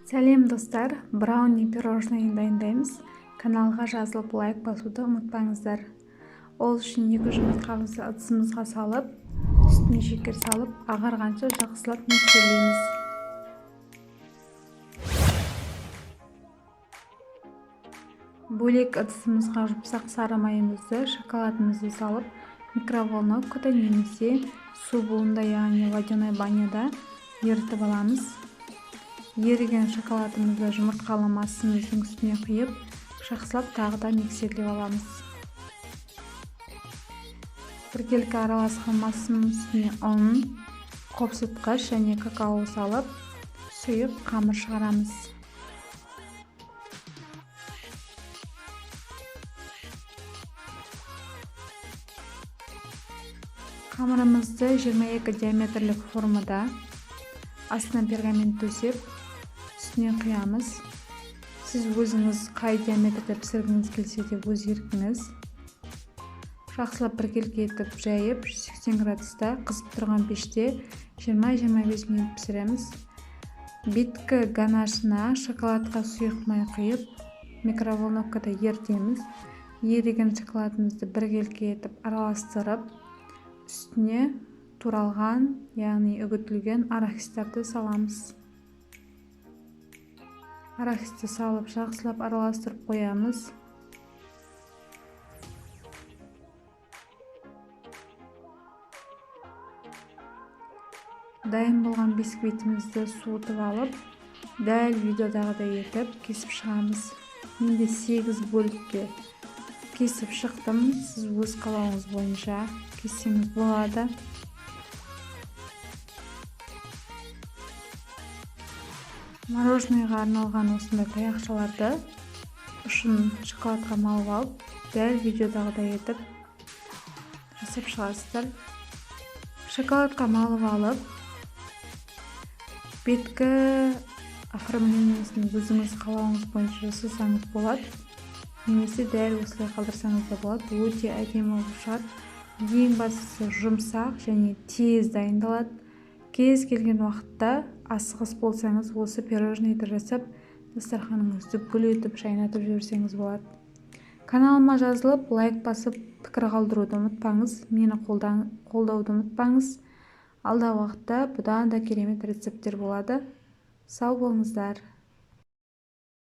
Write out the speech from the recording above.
Сәлем достар, брауни пирожныйын дайындаймыз. Каналға жазылып лайк басуды ұмытпаңыздар. Ол үшін 2 жұмыртқамызды ыдысымызға салып, үстіне шекер салып, ағарғанша жақсылап миксерлейміз. Бөлек ыдысымызға жұмсақ сары майымызды, шоколадымызды салып, микроволновкада немесе су буында, яғни водяной баняда ерітіп аламыз. Еріген шоколадымызды жұмыртқалы массамыздың үстіне құйып, жақсылап тағы да миксерлеп аламыз. Біркелкі араласқан массаның үстіне ұн, қопсытқыш және какао салып, сұйық қамыр шығарамыз. Қамырымызды 22 диаметрлік формада астына пергамент төсеп, үстіне құямыз. Сіз өзіңіз қай диаметрде пісіргіңіз келсе де өз еркіңіз. Жақсылап біркелкі етіп жайып, 180 градуста қызып тұрған пеште 20-25 минут пісіреміз. Беткі ганашына шоколадқа сұйық май құйып, микроволновкада ерітеміз. Еріген шоколадымызды біркелкі етіп араластырып, үстіне туралған, яғни үгітілген арахистарды саламыз. Арахисті салып, жақсылап араластырып қоямыз. Дайын болған бисквитімізді суытып алып, дәл видеодағыдай етіп кесіп шығамыз. Менде 8 бөлікке кесіп шықтым. Сіз өз қалауыңыз бойынша кессеңіз болады. Мороженыйға арналған осындай таяқшаларды ұшын шоколадқа малып алып, дәл видеодағыдай етіп жасап шығасыздар. Шоколадқа малып алып, беткі оформлениесін өзіңіз қалауыңыз бойынша жасасаңыз болады. Немесе дәл осылай қалдырсаңыз да болады. Өте әдемі болып шығады. Ең бастысы жұмсақ және тез дайындалады. Кез келген уақытта асығыс болсаңыз, осы пирожныйды жасап, дастарханыңызды гүл етіп жайнатып жіберсеңіз болады. Каналыма жазылып, лайк басып, пікір қалдыруды ұмытпаңыз. Мені қолдауды ұмытпаңыз. Алдағы уақытта бұдан да керемет рецепттер болады. Сау болыңыздар.